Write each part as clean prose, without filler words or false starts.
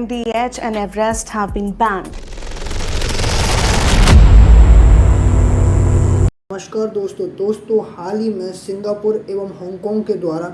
MDH and Everest have been banned. नमस्कार दोस्तों, हाल ही में सिंगापुर एवं हांगकांग के द्वारा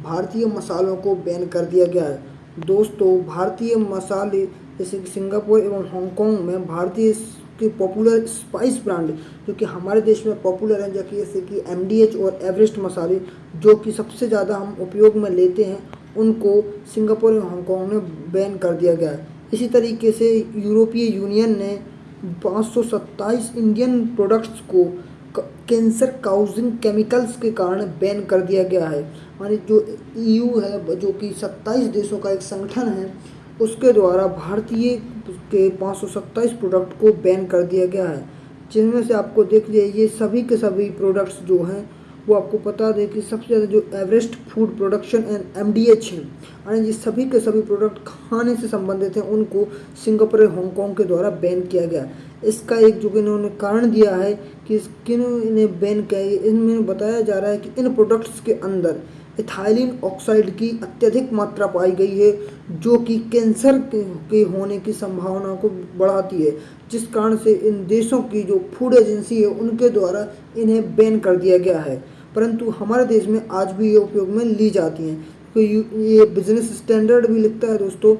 भारतीय मसालों को बैन कर दिया गया है। दोस्तों, भारतीय मसाले जैसे कि सिंगापुर एवं हांगकांग में भारतीय के पॉपुलर स्पाइस ब्रांड जो कि हमारे देश में पॉपुलर हैं, जैसे कि MDH और एवरेस्ट मसाले जो कि सबसे ज़्यादा हम उपयोग में लेते हैं, उनको सिंगापुर और हांगकांग ने बैन कर दिया गया है। इसी तरीके से यूरोपीय यूनियन ने 527 इंडियन प्रोडक्ट्स को कैंसर काउजिंग केमिकल्स के कारण बैन कर दिया गया है। मानी जो EU है, जो कि 27 देशों का एक संगठन है, उसके द्वारा भारतीय के 527 प्रोडक्ट को बैन कर दिया गया है, जिनमें से आपको देख लिया ये सभी के सभी प्रोडक्ट्स जो हैं वो आपको बता दें कि सबसे ज़्यादा जो Everest food production and MDH हैं, यानी ये सभी के सभी प्रोडक्ट खाने से संबंधित हैं, उनको सिंगापुर और हांगकांग के द्वारा बैन किया गया। इसका एक जो कि इन्होंने कारण दिया है कि क्यों इन्हें बैन किया है, इनमें बताया जा रहा है कि इन प्रोडक्ट्स के अंदर इथाइलिन ऑक्साइड की अत्यधिक मात्रा पाई गई है, जो कि कैंसर के होने की संभावना को बढ़ाती है, जिस कारण से इन देशों की जो फूड एजेंसी है उनके द्वारा इन्हें बैन कर दिया गया है। परंतु हमारे देश में आज भी ये उपयोग में ली जाती हैं। तो ये बिजनेस स्टैंडर्ड भी लिखता है दोस्तों,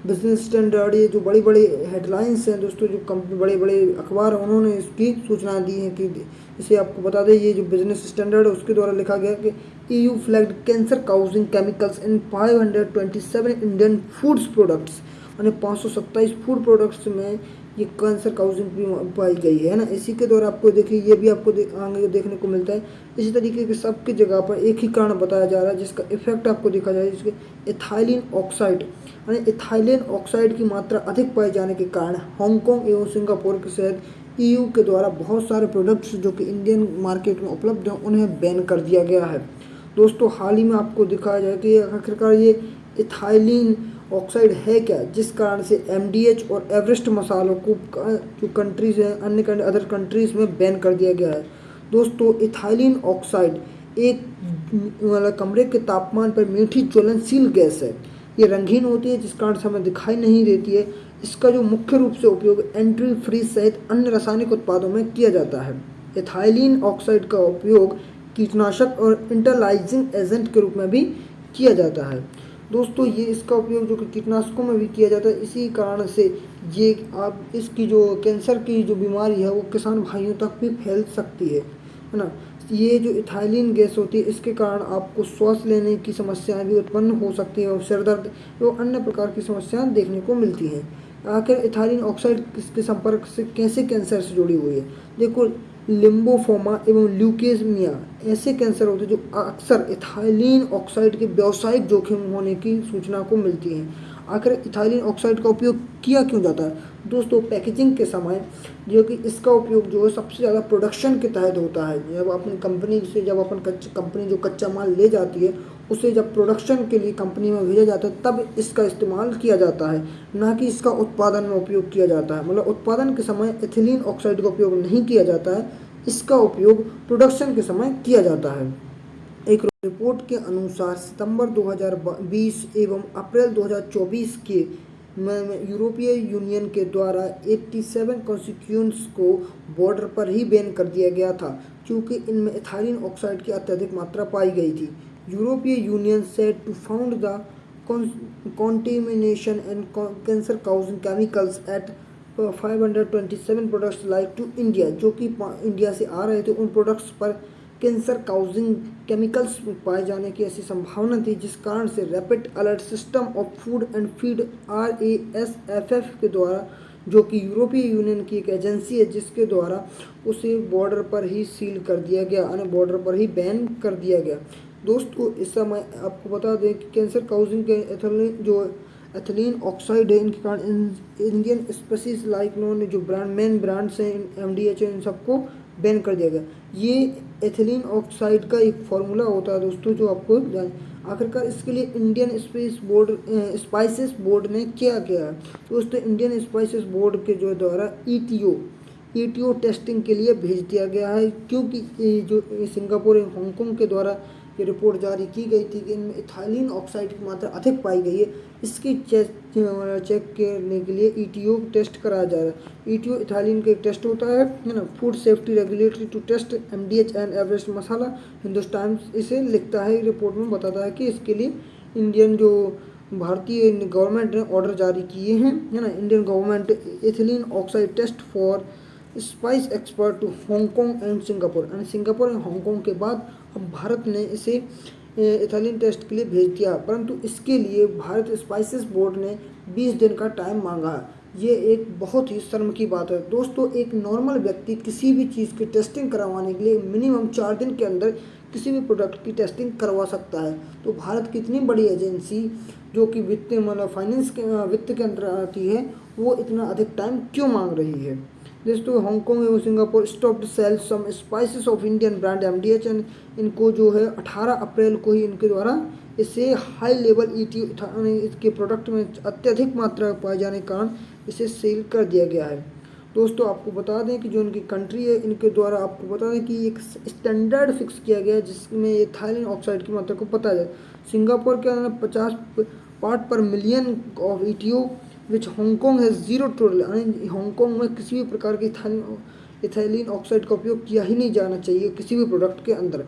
बिजनेस स्टैंडर्ड, ये जो बड़ी बड़ी हेडलाइंस हैं दोस्तों, जो कंपनी बड़े बड़े अखबार हैं उन्होंने इसकी सूचना दी है कि इसे आपको बता दें, ये जो बिजनेस स्टैंडर्ड है उसके द्वारा लिखा गया कि EU flagged cancer causing chemicals इन 527 इंडियन फूड्स प्रोडक्ट्स, यानी 527 फूड प्रोडक्ट्स में ये कैंसर काउजिंग भी पाई गई है ना। इसी के द्वारा आपको देखिए ये भी आपको आगे देखने को मिलता है। इसी तरीके के सबकी जगह पर एक ही कारण बताया जा रहा है जिसका इफेक्ट आपको देखा जाए, जिसके इथाइलिन ऑक्साइड, यानी इथाइलिन ऑक्साइड की मात्रा अधिक पाए जाने के कारण हांगकांग एवं सिंगापुर के सहित EU के द्वारा बहुत सारे प्रोडक्ट्स जो कि इंडियन मार्केट में उपलब्ध हैं उन्हें बैन कर दिया गया है। दोस्तों, हाल ही में आपको दिखाया जाए कि आखिरकार ये इथाइलिन ऑक्साइड है क्या, जिस कारण से MDH और एवरेस्ट मसालों को जो कंट्रीज़ हैं अन्य अदर कंट्रीज़ में बैन कर दिया गया है। दोस्तों, इथाइलिन ऑक्साइड एक मतलब कमरे के तापमान पर मीठी ज्वलनशील गैस है। ये रंगीन होती है, जिस कारण से हमें दिखाई नहीं देती है। इसका जो मुख्य रूप से उपयोग एंट्री फ्रीज सहित अन्य रासायनिक उत्पादों में किया जाता है। इथाइलिन ऑक्साइड का उपयोग कीटनाशक और इंटरलाइजिंग एजेंट के रूप में भी किया जाता है। दोस्तों, ये इसका उपयोग जो कि कीटनाशकों में भी किया जाता है। इसी कारण से ये आप इसकी जो कैंसर की जो बीमारी है वो किसान भाइयों तक भी फैल सकती है ना। ये जो इथाइलिन गैस होती है इसके कारण आपको श्वास लेने की समस्याएं भी उत्पन्न हो सकती हैं और सिर दर्द एवं अन्य प्रकार की समस्याएं देखने को मिलती हैं। आखिर इथाइलिन ऑक्साइड के संपर्क से कैसे कैंसर से जुड़ी हुई है? देखो, लिम्फोमा एवं ल्यूकेमिया ऐसे कैंसर होते हैं जो अक्सर इथाइलिन ऑक्साइड के व्यावसायिक जोखिम होने की सूचना को मिलती हैं। आखिर इथाइलिन ऑक्साइड का उपयोग किया क्यों जाता है? दोस्तों, पैकेजिंग के समय जो कि इसका उपयोग जो है सबसे ज़्यादा प्रोडक्शन के तहत होता है। जब अपनी कंपनी से कंपनी जो कच्चा माल ले जाती है उसे जब प्रोडक्शन के लिए कंपनी में भेजा जाता है तब इसका इस्तेमाल किया जाता है, ना कि इसका उत्पादन में उपयोग किया जाता है। मतलब उत्पादन के समय इथिलीन ऑक्साइड का उपयोग नहीं किया जाता है, इसका उपयोग प्रोडक्शन के समय किया जाता है। एक रिपोर्ट के अनुसार सितंबर 2020 एवं अप्रैल 2024 के यूरोपीय यूनियन के द्वारा 87 कॉन्स्टिट्यूएंट्स को बॉर्डर पर ही बैन कर दिया गया था, क्योंकि इनमें इथाइलिन ऑक्साइड की अत्यधिक मात्रा पाई गई थी। यूरोपीय union said to found the contamination and cancer causing chemicals at 527 products like to India, जो कि इंडिया से आ रहे थे। उन प्रोडक्ट्स पर कैंसर काउजिंग केमिकल्स पाए जाने की ऐसी संभावना थी, जिस कारण से rapid alert system of food and feed RASFF के द्वारा, जो कि यूरोपीय यूनियन की एक एजेंसी है, जिसके द्वारा उसे बॉर्डर पर ही सील कर दिया गया, यानी बॉर्डर पर ही बैन कर दिया गया। दोस्तों, इस समय आपको बता दें कि कैंसर काउजिंग के एथिलीन ऑक्साइड है, इनके कारण इंडियन स्पीसीज लाइक नॉन जो मेन ब्रांड्स हैं MDH इन सबको बैन कर दिया गया। ये एथिलीन ऑक्साइड का एक फार्मूला होता है दोस्तों, जो आपको आखिरकार इसके लिए इंडियन स्पाइसेस बोर्ड ने क्या किया है? दोस्तों, इंडियन स्पाइसेस बोर्ड के जो द्वारा ETO टेस्टिंग के लिए भेज दिया गया है, क्योंकि जो सिंगापुर और हांगकांग के द्वारा ये रिपोर्ट जारी की गई थी कि इनमें इथाइलिन ऑक्साइड की मात्रा अधिक पाई गई है। इसकी चेक करने के लिए ईटीओ टेस्ट कराया जा रहा है। ईटीओ इथाइलिन का एक टेस्ट होता है ना, food safety regulatory to test MDH and Everest masala. Hindustan इसे लिखता है, रिपोर्ट में बताता है कि इसके लिए इंडियन जो भारतीय गवर्नमेंट ने ऑर्डर जारी किए हैं, है ना। Indian government ethylene oxide test for spice expert to Hong Kong and Singapore, यानी सिंगापुर और हांगकांग के बाद अब भारत ने इसे इथिलीन टेस्ट के लिए भेज दिया, परंतु इसके लिए भारत स्पाइसेस बोर्ड ने 20 दिन का टाइम मांगा। ये एक बहुत ही शर्म की बात है दोस्तों। एक नॉर्मल व्यक्ति किसी भी चीज़ की टेस्टिंग करवाने के लिए मिनिमम 4 दिन के अंदर किसी भी प्रोडक्ट की टेस्टिंग करवा सकता है। तो भारत की इतनी बड़ी एजेंसी जो कि वित्त मतलब फाइनेंस के वित्त के अंदर आती है, वो इतना अधिक टाइम क्यों मांग रही है। दोस्तों हांगकांग एवं Singapore stopped sale some spices of Indian brand MDH, and इनको जो है 18 अप्रैल को ही इनके द्वारा इसे हाई लेवल ईटीओ इसके प्रोडक्ट में अत्यधिक मात्रा पाए जाने के कारण इसे सेल कर दिया गया है। दोस्तों आपको बता दें कि जो इनकी कंट्री है, इनके द्वारा आपको बता दें कि एक स्टैंडर्ड फिक्स किया गया है जिसमें ये थाइलिन ऑक्साइड की मात्रा को पता जाए। सिंगापुर के अंदर 50 पार्ट पर million of ETO which Hong Kong है 0 टोलरेंस, यानी हांगकांग में किसी भी प्रकार की इथाइलिन ऑक्साइड का उपयोग किया ही नहीं जाना चाहिए किसी भी प्रोडक्ट के अंदर।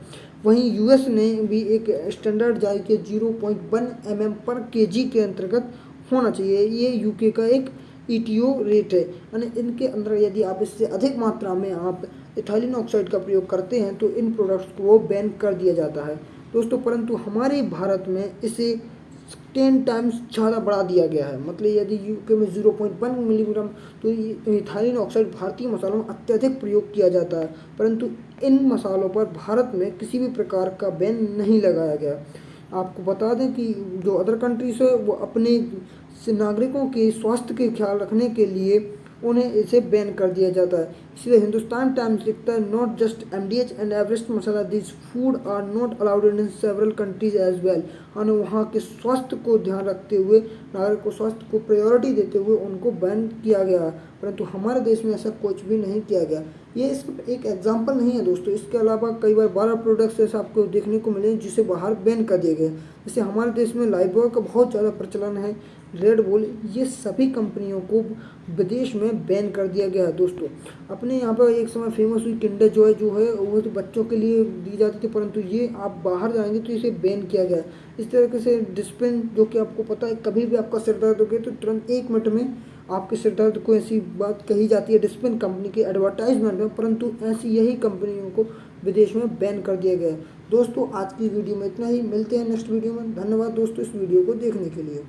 वहीं यूएस ने भी एक स्टैंडर्ड जारी किया 0.1 mm पर केजी के अंतर्गत होना चाहिए। ये यूके का एक ईटीओ रेट है, यानी इनके अंदर यदि आप इससे अधिक मात्रा में आप इथाइलिन ऑक्साइड का प्रयोग करते हैं तो इन प्रोडक्ट्स को बैन कर दिया जाता है दोस्तों। परंतु हमारे भारत में इसे 10 टाइम्स ज़्यादा बढ़ा दिया गया है। मतलब यदि यूके में 0.1 मिलीग्राम, तो इथाइलिन ऑक्साइड भारतीय मसालों में अत्यधिक प्रयोग किया जाता है, परंतु इन मसालों पर भारत में किसी भी प्रकार का बैन नहीं लगाया गया। आपको बता दें कि जो अदर कंट्रीज है वो अपने नागरिकों के स्वास्थ्य के ख्याल रखने के लिए उन्हें इसे बैन कर दिया जाता है। इसलिए हिंदुस्तान टाइम्स लिखता है, not just MDH and Everest masala, this food are not allowed in several countries as well. यानी वहाँ के स्वास्थ्य को ध्यान रखते हुए, नागरिक को स्वास्थ्य को प्रायोरिटी देते हुए उनको बैन किया गया, परंतु हमारे देश में ऐसा कुछ भी नहीं किया गया। ये सिर्फ एक एग्जाम्पल नहीं है दोस्तों, इसके अलावा कई बार 12 प्रोडक्ट्स ऐसे आपको देखने को मिले जिसे बाहर बैन कर दिए गए। जैसे हमारे देश में लाइबॉय का बहुत ज़्यादा प्रचलन है, रेड बुल, ये सभी कंपनियों को विदेश में बैन कर दिया गया है दोस्तों। अपने यहाँ पर एक समय फेमस हुई किंडर जॉय जो है वो तो बच्चों के लिए दी जाती थी, परंतु ये आप बाहर जाएंगे तो इसे बैन किया गया है। इस तरीके से डिस्पिन, जो कि आपको पता है कभी भी आपका सिर दर्द हो गया तो तुरंत 1 मिनट में आपके सिर दर्द को ऐसी बात कही जाती है डिस्पिन कंपनी के एडवर्टाइजमेंट में, परंतु ऐसी यही कंपनियों को विदेश में बैन कर दिया गया है। दोस्तों आज की वीडियो में इतना ही, मिलते हैं नेक्स्ट वीडियो में। धन्यवाद दोस्तों इस वीडियो को देखने के लिए।